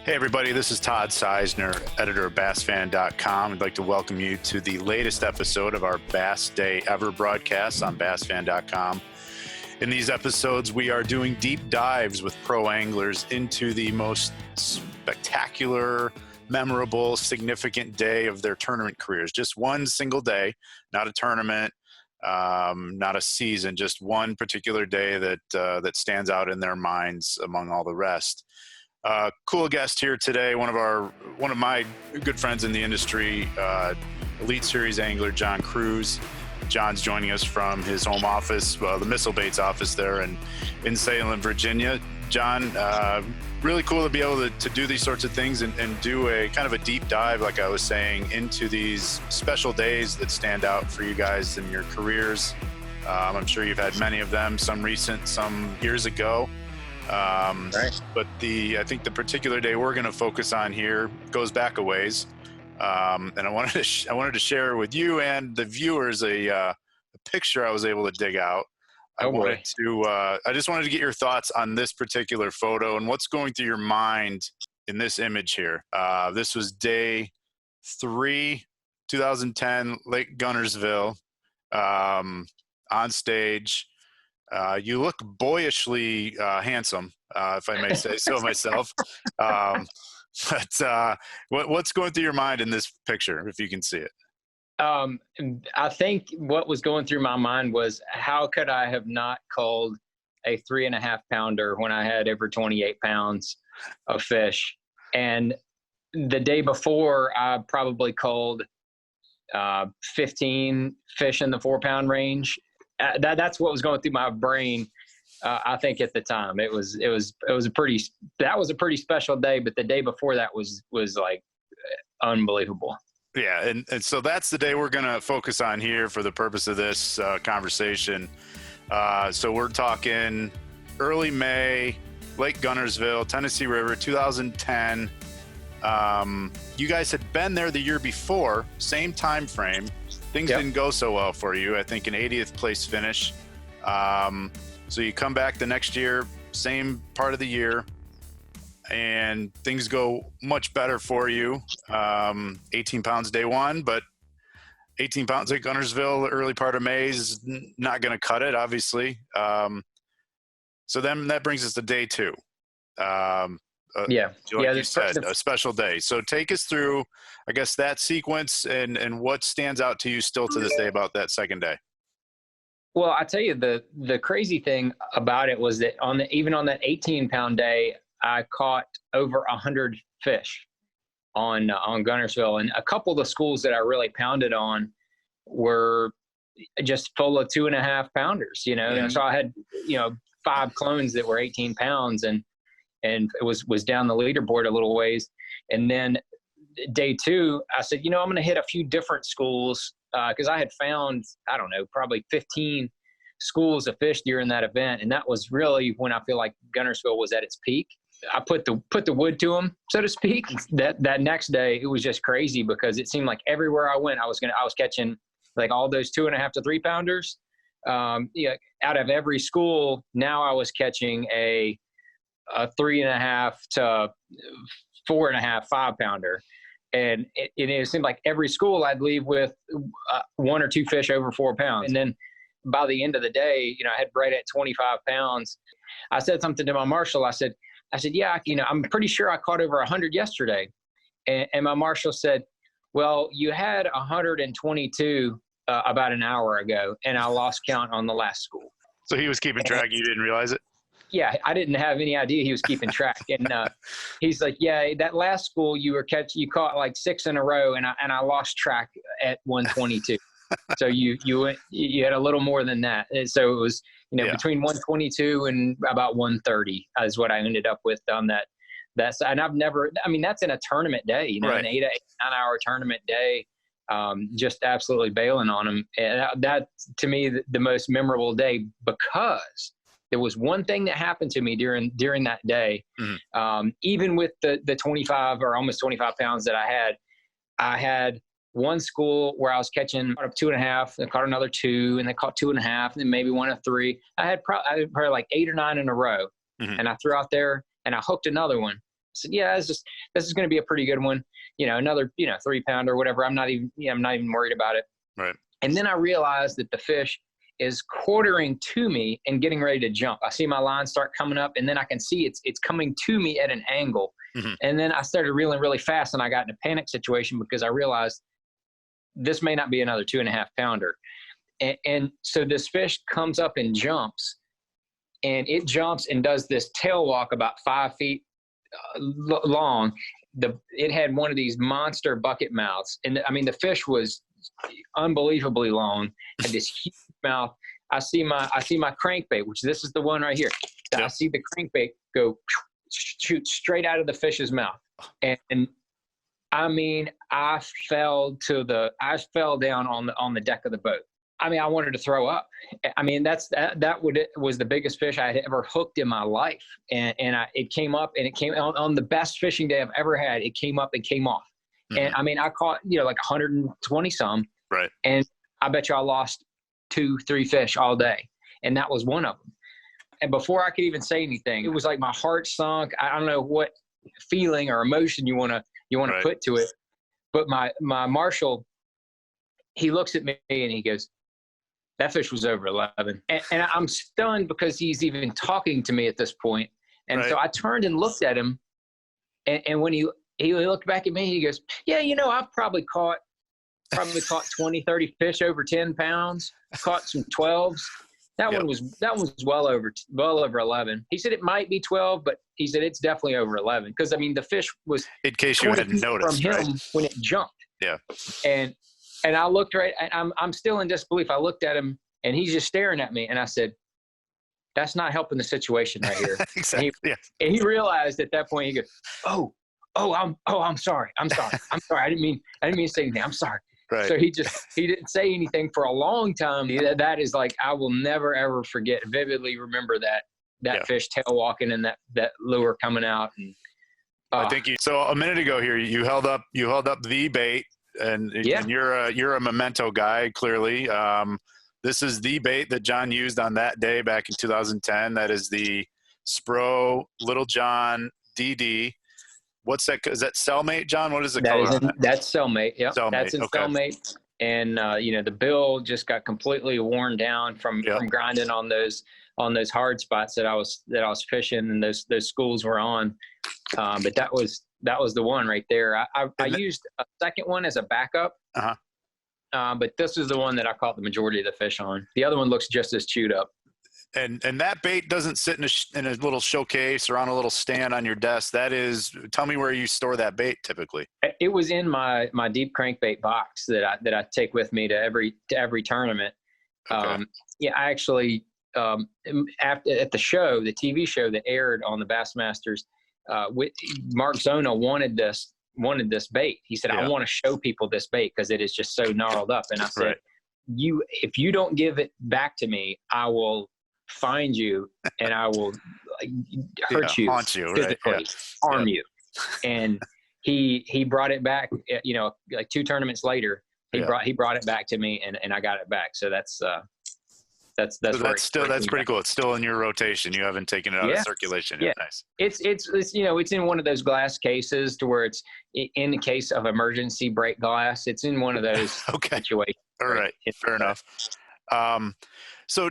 Hey everybody, this is Todd Seisner, editor of BassFan.com. I'd like to welcome you to the latest episode of our Bass Day Ever broadcast on BassFan.com. In these episodes, we are doing deep dives with pro anglers into the most spectacular, memorable, significant day of their tournament careers. Just one single day, not a tournament, not a season, just one particular day that stands out in their minds among all the rest. Cool guest here today, one of my good friends in the industry, Elite Series angler John Cruz. John's joining us from his home office, the Missile Baits office there in Salem, Virginia. John, really cool to be able to do these sorts of things and do a kind of a deep dive, like I was saying, into these special days that stand out for you guys in your careers. I'm sure you've had many of them, some recent, some years ago. Right. But I think the particular day we're going to focus on here goes back a ways. And I wanted to share with you and the viewers a picture I was able to dig out. I just wanted to get your thoughts on this particular photo and what's going through your mind in this image here. This was day 3, 2010, Lake Guntersville, on stage. You look boyishly handsome, if I may say so myself. But what's going through your mind in this picture, if you can see it? I think what was going through my mind was, how could I have not culled a 3.5 pounder when I had over 28 pounds of fish? And the day before, I probably culled 15 fish in the 4-pound range. That's what was going through my brain. I think at the time it was a pretty special day, but the day before that was like unbelievable. Yeah. And so that's the day we're going to focus on here for the purpose of this conversation. So we're talking early May, Lake Guntersville, Tennessee River, 2010. You guys had been there the year before, same time frame. Things didn't go so well for you. I think an 80th place finish. So you come back the next year, same part of the year, and things go much better for you. 18 pounds day one, but 18 pounds at Guntersville, early part of May is not going to cut it, obviously. So then that brings us to day 2. You said, a special day. So take us through, I guess, that sequence and what stands out to you still to this day about that second day. Well, I tell you, the crazy thing about it was that even on that 18-pound day, I caught over 100 fish on Guntersville, and a couple of the schools that I really pounded on were just full of 2.5 pounders. And so I had 5 clones that were 18 pounds, and it was down the leaderboard a little ways. And then day 2, I said, I'm going to hit a few different schools, because I had found, I don't know, probably 15 schools of fish during that event. And that was really when I feel like Guntersville was at its peak. I put the wood to them, so to speak. That next day, it was just crazy, because it seemed like everywhere I went, I was catching like all those 2.5 to 3 pounders. Out of every school, now I was catching a 3.5 to 4.5, 5 pounder. And it seemed like every school I'd leave with 1 or 2 fish over 4 pounds. And then by the end of the day, I had right at 25 pounds. I said something to my marshal. I said, yeah, I'm pretty sure I caught over 100 yesterday. And my marshal said, well, you had 122 about an hour ago, and I lost count on the last school. So he was keeping track. You didn't realize it? Yeah, I didn't have any idea he was keeping track. And he's like, yeah, that last school you caught like 6 in a row, and I lost track at 122. So you had a little more than that. And so it was, between 122 and about 130 is what I ended up with on that. And I've never, that's in a tournament day, right. An 8 to 9 hour tournament day. Just absolutely bailing on them. And that to me, the most memorable day, because there was one thing that happened to me during that day. Mm-hmm. Even with the 25 or almost 25 pounds that I had one school where I was catching up 2.5, and caught another 2, and then caught 2.5, and then maybe 1 or 3. I had probably like 8 or 9 in a row. Mm-hmm. And I threw out there and I hooked another one. said, yeah, this is going to be a pretty good one. Another, 3-pounder or whatever. I'm not even worried about it. Right. And then I realized that the fish is quartering to me and getting ready to jump. I see my line start coming up, and then I can see it's coming to me at an angle. Mm-hmm. And then I started reeling really fast, and I got in a panic situation because I realized this may not be another 2.5-pounder. And so this fish comes up and jumps, and it jumps and does this tail walk about 5 feet long. It had one of these monster bucket mouths. And I mean, the fish was unbelievably long, had this huge mouth. I see my crankbait, which this is the one right here. Yep. I see the crankbait go shoot straight out of the fish's mouth. And I mean, I fell down on the deck of the boat. I mean, I wanted to throw up. I mean, was the biggest fish I had ever hooked in my life. And it came up, and it came on the best fishing day I've ever had. It came up and came off. Mm-hmm. And I mean, I caught, like 120 some. Right. And I bet you I lost 2-3 fish all day. And that was one of them. And before I could even say anything, it was like my heart sunk. I don't know what feeling or emotion you want to right. put to it. But my marshal, he looks at me and he goes, that fish was over 11. And I'm stunned because he's even talking to me at this point. And right. So I turned and looked at him. And when he looked back at me, he goes, yeah, I've probably caught 20, 30 fish over 10 pounds, caught some 12s. That one was well over 11. He said it might be 12, but he said it's definitely over 11. Because I mean, the fish was, in case you hadn't noticed, from him right? when it jumped. Yeah. And I looked right, and I'm still in disbelief. I looked at him, and he's just staring at me, and I said, "That's not helping the situation right here." Exactly. And he realized at that point. He goes, I'm sorry. I didn't mean to say anything. I'm sorry." Right. So he didn't say anything for a long time. That is like, I will never ever forget. Vividly remember that fish tail walking and that lure coming out. And I think so a minute ago here, you held up the bait. And you're a memento guy, clearly. This is the bait that John used on that day back in 2010. That is the Spro Little John DD. What's that? Is that cellmate, John? What is the color on that? That's cellmate. Yeah, that's in okay. cellmate. And the bill just got completely worn down from grinding on those hard spots that I was fishing, and those schools were on. But that was the one right there. I used a second one as a backup. Uh-huh. But this is the one that I caught the majority of the fish on. The other one looks just as chewed up. And that bait doesn't sit in a little showcase or on a little stand on your desk. Tell me where you store that bait typically. It was in my deep crankbait box that I take with me to every tournament. Okay. I actually at the show, the TV show that aired on the Bassmasters, Mark Zona wanted this bait. He said, I want to show people this bait because it is just so gnarled up. And I said, right. If you don't give it back to me, I will find you and I will hurt you, haunt you, physically, right? harm you. And he brought it back, like 2 tournaments later, he brought it back to me and I got it back. So that's pretty cool. It's still in your rotation. You haven't taken it out of circulation yet. Yeah. Nice. It's in one of those glass cases to where it's in the case of emergency break glass. It's in one of those situations. All right. Fair enough. So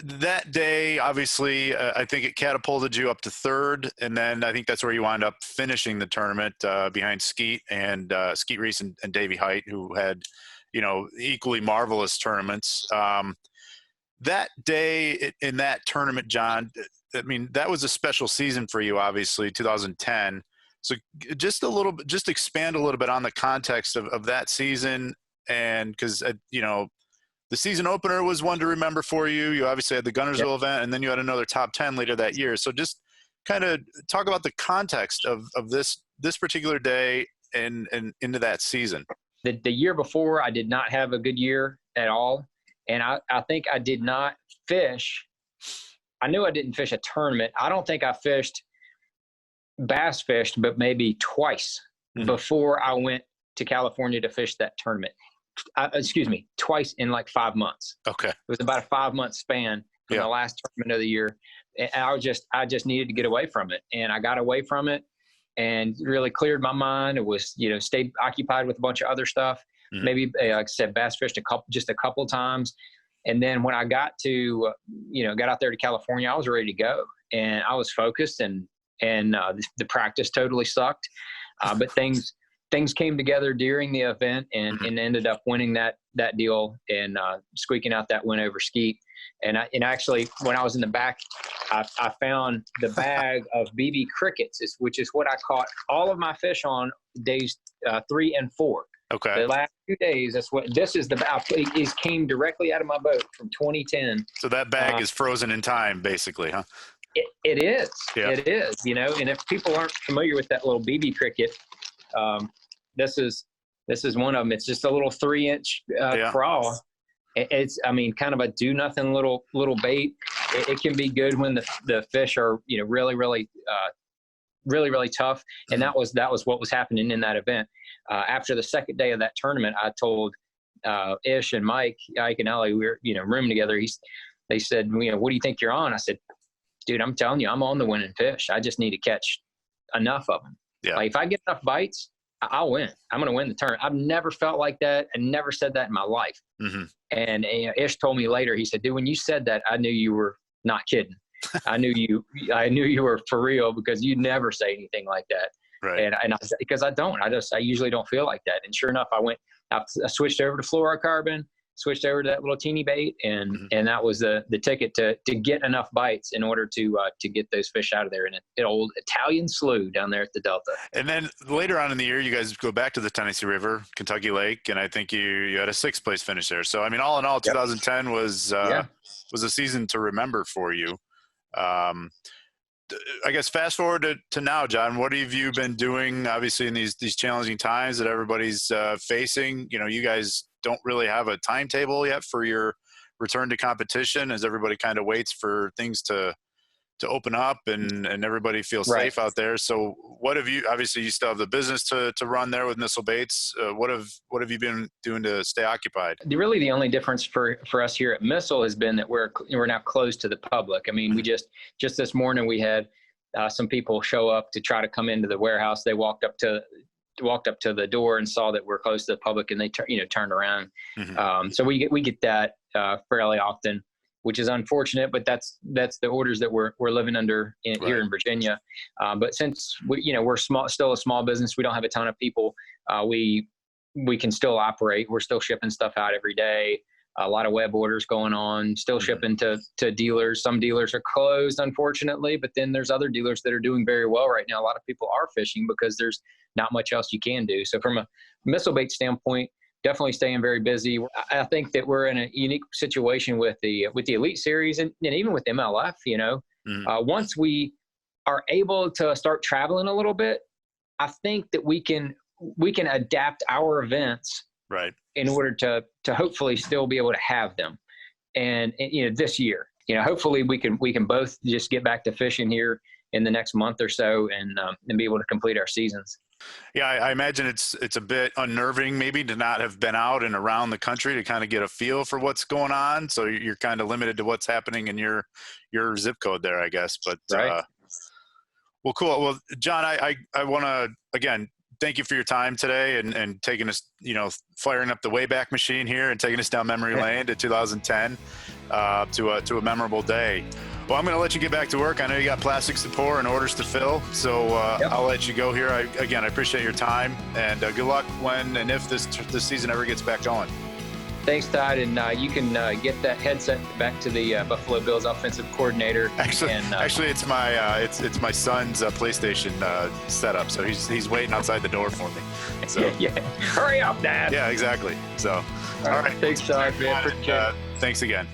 that day, obviously, I think it catapulted you up to 3rd, and then I think that's where you wound up finishing the tournament behind Skeet Reese and Davey Height, who had, equally marvelous tournaments. That day in that tournament, John, I mean, that was a special season for you, obviously, 2010. So just expand a little bit on the context of that season. And because, the season opener was one to remember for you. You obviously had the Guntersville event, and then you had another top 10 later that year. So just kind of talk about the context of this particular day and into that season. The year before, I did not have a good year at all. And I think I did not fish. I knew I didn't fish a tournament. I don't think I bass fished, but maybe twice before I went to California to fish that tournament. Twice in like 5 months. Okay. It was about a 5-month span from the last tournament of the year. And I just needed to get away from it. And I got away from it. and really cleared my mind. It was, stayed occupied with a bunch of other stuff. Mhm. Maybe, like I said, bass fished just a couple times. And then when I got out there to California, I was ready to go, and I was focused, and the practice totally sucked. But things came together during the event, and ended up winning that deal, and squeaking out that win over skeet. And actually, when I was in the back, I found the bag of BB crickets, which is what I caught all of my fish on days 3 and 4. Okay. The last 2 days, this is the bag. It came directly out of my boat from 2010. So that bag is frozen in time, basically, huh? It is. Yeah. It is. And if people aren't familiar with that little BB cricket, this is one of them. It's just a little 3-inch crawl. It's, kind of a do nothing little bait. It can be good when the fish are, really, really, really, really tough. And that was what was happening in that event. After the second day of that tournament, I told Ish and Ike and Ellie, we were, rooming together. They said, what do you think you're on? I said, dude, I'm telling you, I'm on the winning fish. I just need to catch enough of them. Yeah. Like, if I get enough bites, I'll win. I'm going to win the tournament. I've never felt like that, and never said that in my life. Mm-hmm. And Ish told me later, he said, dude, when you said that, I knew you were not kidding. I knew you were for real, because you never say anything like that. Right. Because I usually don't feel like that. And sure enough, I switched over to fluorocarbon, switched over to that little teeny bait, and that was the ticket to get enough bites in order to get those fish out of there in an old Italian slough down there at the Delta. And then later on in the year, you guys go back to the Tennessee River, Kentucky Lake, and I think you had a 6th place finish there. So all in all, 2010 was a season to remember for you. I guess fast forward to now, John, what have you been doing, obviously, in these challenging times that everybody's facing? You guys don't really have a timetable yet for your return to competition, as everybody kind of waits for things to open up and everybody feels safe out there. So what have you, obviously you still have the business to run there with Missile Baits. What have you been doing to stay occupied? Really the only difference for us here at Missile has been that we're now closed to the public. We just this morning we had some people show up to try to come into the warehouse. They walked up to the door and saw that we're closed to the public, and they turned around. So we get that fairly often, which is unfortunate, but that's the orders that we're living under here in Virginia. But since we're still a small business, we don't have a ton of people. We can still operate. We're still shipping stuff out every day. A lot of web orders going on, still shipping to dealers. Some dealers are closed, unfortunately, but then there's other dealers that are doing very well right now. A lot of people are fishing because there's not much else you can do. So from a Missile Bait standpoint, definitely staying very busy. I think that we're in a unique situation with the Elite Series and even with MLF. Once we are able to start traveling a little bit, I think that we can adapt our events in order to hopefully still be able to have them. And this year, hopefully we can both just get back to fishing here in the next month or so and be able to complete our seasons. Yeah, I imagine it's a bit unnerving maybe to not have been out and around the country to kind of get a feel for what's going on. So you're kind of limited to what's happening in your zip code there, I guess. But well, cool. Well, John, I want to again thank you for your time today and taking us, firing up the Wayback Machine here and taking us down memory lane to 2010 to a memorable day. Well, I'm going to let you get back to work. I know you got plastics to pour and orders to fill, so I'll let you go here. I appreciate your time, and good luck when and if this season ever gets back going. Thanks, Todd, and you can get that headset back to the Buffalo Bills offensive coordinator. Actually, it's my son's PlayStation setup, so he's waiting outside the door for me. So yeah, hurry up, Dad. Yeah, exactly. So all right. Thanks, Todd. Man, thanks again.